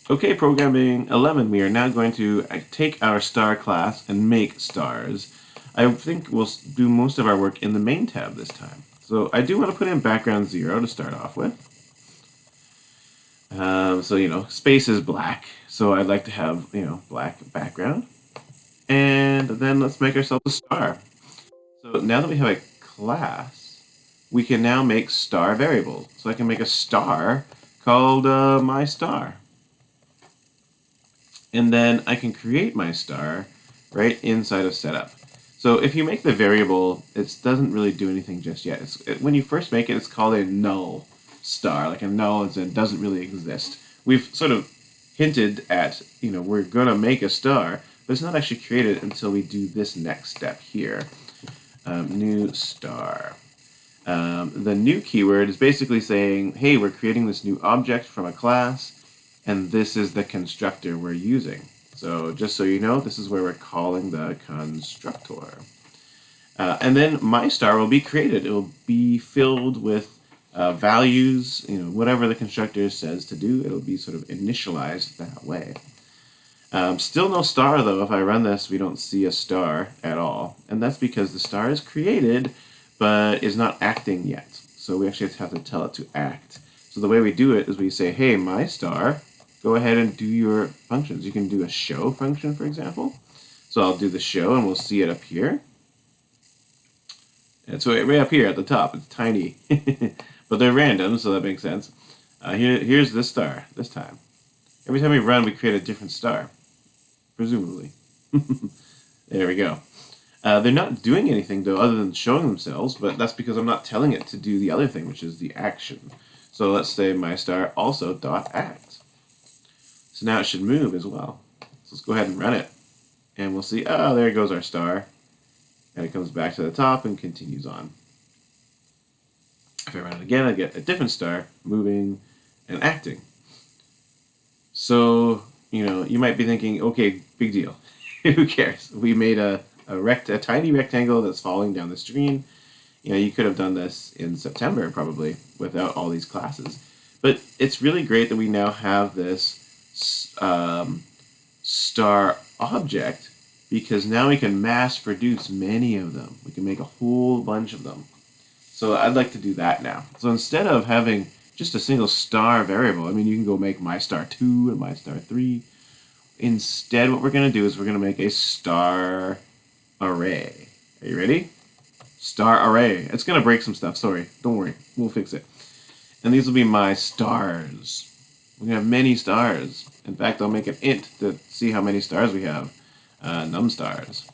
Okay, programming 11, we are now going to take our star class and make stars. I think we'll do most of our work in the main tab this time. So I do want to put in background 0 to start off with. Space is black, so I'd like to have, black background. And then let's make ourselves a star. So now that we have a class, we can now make star variables. So I can make a star called my star. And then I can create my star right inside of setup. So if you make the variable, it doesn't really do anything just yet. When you first make it, it's called a null star, like a null as in doesn't really exist. We've sort of hinted at, we're going to make a star, but it's not actually created until we do this next step here. New star. The new keyword is basically saying, hey, we're creating this new object from a class, and this is the constructor we're using. So just so you know, this is where we're calling the constructor. And then my star will be created. It will be filled with values, whatever the constructor says to do, it'll be sort of initialized that way. Still no star, though. If I run this, we don't see a star at all. And that's because the star is created, but is not acting yet. So we actually have to tell it to act. So the way we do it is we say, hey, my star, go ahead and do your functions. You can do a show function, for example. So I'll do the show, and we'll see it up here. And so right up here at the top, it's tiny. But they're random, so that makes sense. Here's this star this time. Every time we run, we create a different star, presumably. There we go. They're not doing anything, though, other than showing themselves, but that's because I'm not telling it to do the other thing, which is the action. So let's say my star also dot act. So now it should move as well. So let's go ahead and run it. And we'll see, oh, there goes our star. And it comes back to the top and continues on. If I run it again, I get a different star moving and acting. So, you might be thinking, okay, big deal. Who cares? We made a tiny rectangle that's falling down the screen. You could have done this in September probably without all these classes. But it's really great that we now have this star object, because now we can mass produce many of them. We can make a whole bunch of them. So I'd like to do that now. So instead of having just a single star variable, you can go make my star 2 and my star 3. Instead, what we're going to do is we're going to make a star array. Are you ready? Star array. It's going to break some stuff. Sorry. Don't worry. We'll fix it. And these will be my stars. We're going to have many stars. In fact, I'll make an int to see how many stars we have. Num stars.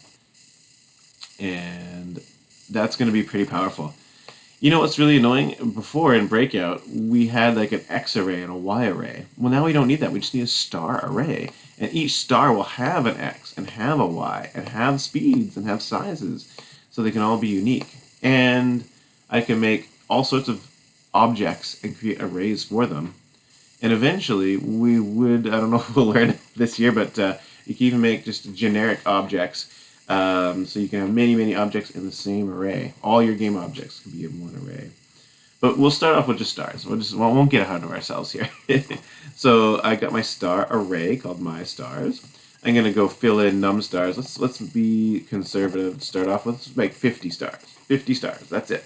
And that's going to be pretty powerful. You know what's really annoying? Before in Breakout, we had like an X array and a Y array. Well, now we don't need that. We just need a star array. And each star will have an X and have a Y and have speeds and have sizes. So they can all be unique. And I can make all sorts of objects and create arrays for them. And eventually, we would, I don't know if we'll learn this year, but you can even make just generic objects. So you can have many, many objects in the same array. All your game objects can be in one array. But we'll start off with just stars. We won't get ahead of ourselves here. So I got my star array called my stars. I'm going to go fill in num stars. Let's be conservative to start off with. Let's make 50 stars. 50 stars. That's it.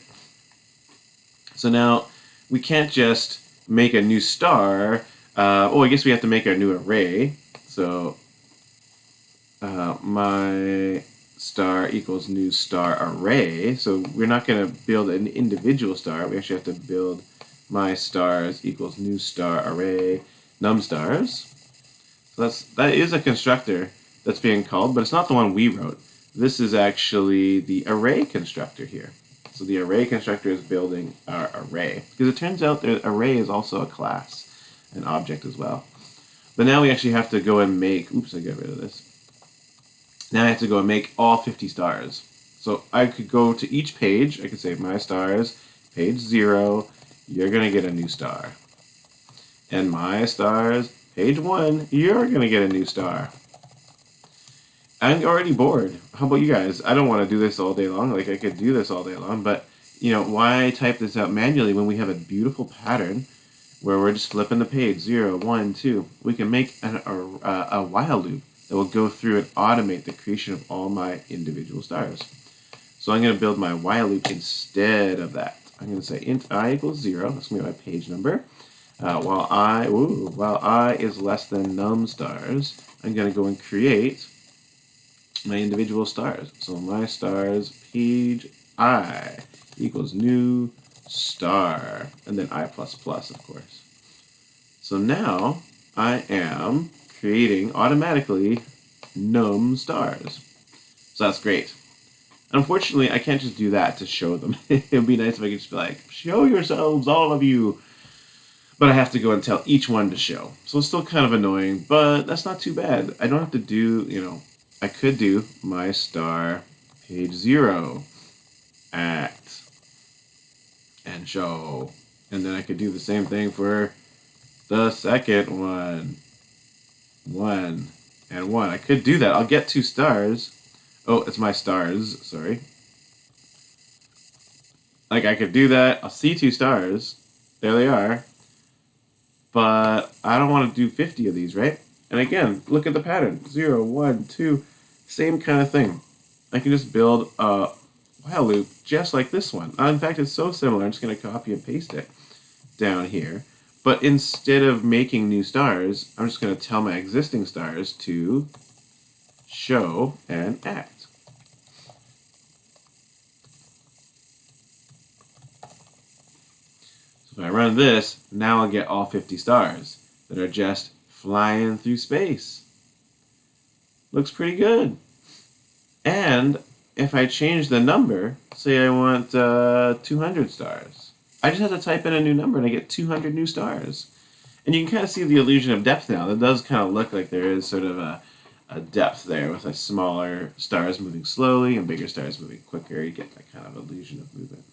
So now we can't just make a new star. I guess we have to make our new array. So my star equals new star array. So we're not going to build an individual star. We actually have to build my stars equals new star array num stars. So that is a constructor that's being called, but it's not the one we wrote. This is actually the array constructor here. So the array constructor is building our array, because it turns out the array is also a class, an object as well. But now we actually have to go and make, oops, I got rid of this. Now I have to go and make all 50 stars. So I could go to each page. I could say my stars, page 0, you're going to get a new star. And my stars, page 1, you're going to get a new star. I'm already bored. How about you guys? I don't want to do this all day long. Like, I could do this all day long, but, why type this out manually when we have a beautiful pattern where we're just flipping the page, 0, 1, 2. We can make a while loop that will go through and automate the creation of all my individual stars. So I'm going to build my while loop instead of that. I'm going to say int I equals 0. That's going to be my page number. While I is less than num stars, I'm going to go and create my individual stars. So my stars page I equals new star, and then I++, of course. So now I am creating automatically num stars. So that's great. Unfortunately, I can't just do that to show them. It would be nice if I could just be like, show yourselves, all of you. But I have to go and tell each one to show. So it's still kind of annoying, but that's not too bad. I don't have to do, I could do my star page 0 act and show. And then I could do the same thing for the second one. 1 and 1. I could do that. I'll get 2 stars. Oh, it's my stars. Sorry. Like, I could do that. I'll see 2 stars. There they are. But I don't want to do 50 of these, right? And again, look at the pattern. 0, 1, 2. Same kind of thing. I can just build a while loop just like this one. In fact, it's so similar. I'm just going to copy and paste it down here. But instead of making new stars, I'm just going to tell my existing stars to show and act. So if I run this, now I'll get all 50 stars that are just flying through space. Looks pretty good. And if I change the number, say I want 200 stars, I just have to type in a new number and I get 200 new stars. And you can kind of see the illusion of depth now. It does kind of look like there is sort of a depth there with smaller stars moving slowly and bigger stars moving quicker. You get that kind of illusion of movement.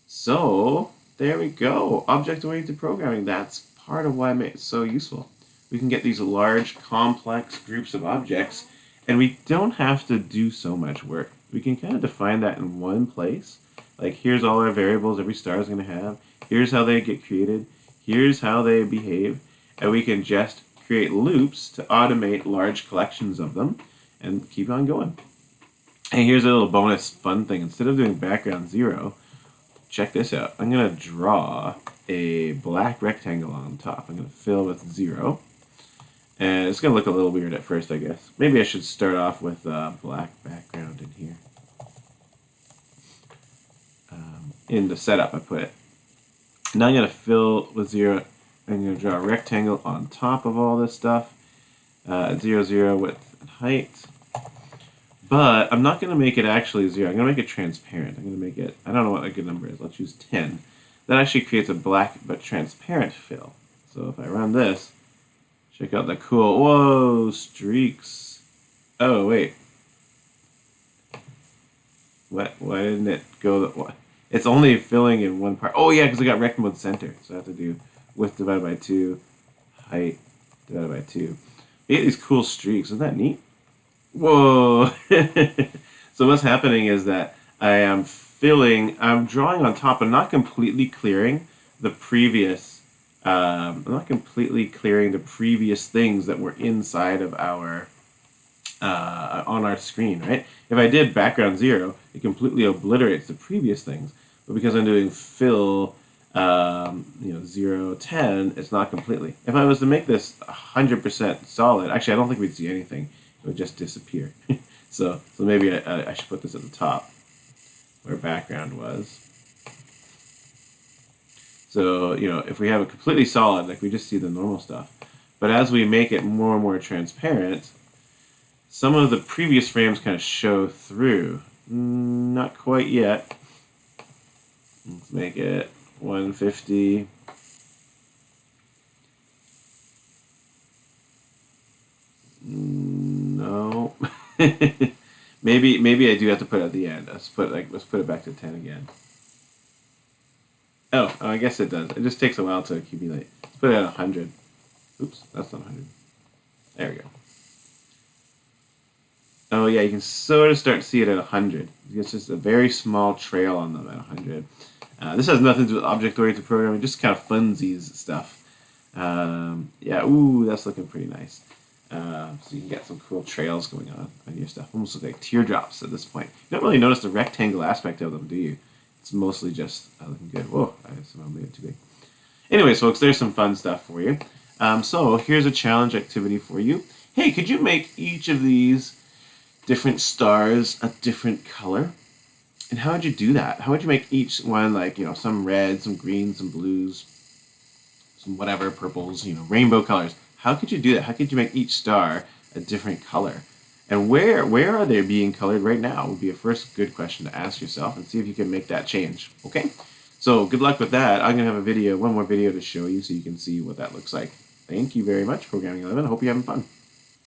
So there we go. Object-oriented programming. That's part of why I made it so useful. We can get these large, complex groups of objects, and we don't have to do so much work. We can kind of define that in one place. Like, here's all our variables every star is going to have. Here's how they get created. Here's how they behave. And we can just create loops to automate large collections of them and keep on going. And here's a little bonus fun thing. Instead of doing background 0, check this out. I'm going to draw a black rectangle on top. I'm going to fill with 0. And it's going to look a little weird at first, I guess. Maybe I should start off with a black background in here. In the setup, I put it. Now I'm going to fill with 0. I'm going to draw a rectangle on top of all this stuff. 0, 0 width and height. But I'm not going to make it actually 0. I'm going to make it transparent. I'm going to make it, I don't know what a good number is. I'll choose 10. That actually creates a black but transparent fill. So if I run this, check out the cool, whoa, streaks. Oh, wait. What? Why didn't it go, what? It's only filling in one part. Oh, yeah, because I got rect mode center. So I have to do width divided by 2, height divided by 2. You get these cool streaks. Isn't that neat? Whoa. So what's happening is that I'm drawing on top and not completely clearing the previous, I'm not completely clearing the previous things that were inside of our, on our screen, right? If I did background 0, it completely obliterates the previous things. But because I'm doing fill, 0, 10, it's not completely. If I was to make this 100% solid, actually, I don't think we'd see anything. It would just disappear. so maybe I should put this at the top, where background was. So, if we have it completely solid, like we just see the normal stuff. But as we make it more and more transparent, some of the previous frames kind of show through. Not quite yet. Let's make it 150. No. maybe I do have to put it at the end. Let's put it back to 10 again. Oh, I guess it does. It just takes a while to accumulate. Let's put it at 100. Oops, that's not 100. There we go. Oh yeah, you can sort of start to see it at 100. It's just a very small trail on them at 100. This has nothing to do with object-oriented programming, just kind of funsies stuff. Yeah, ooh, that's looking pretty nice. So you can get some cool trails going on your stuff. Almost look like teardrops at this point. You don't really notice the rectangle aspect of them, do you? It's mostly just looking good. Whoa, I somehow made it too big. Anyways, folks, there's some fun stuff for you. So here's a challenge activity for you. Hey, could you make each of these different stars a different color? And how would you do that? How would you make each one, like, some red, some green, some blues, some whatever, purples, rainbow colors? How could you do that? How could you make each star a different color? And where are they being colored right now would be a first good question to ask yourself, and see if you can make that change. Okay? So good luck with that. I'm going to have one more video to show you so you can see what that looks like. Thank you very much, Programming 11. I hope you're having fun.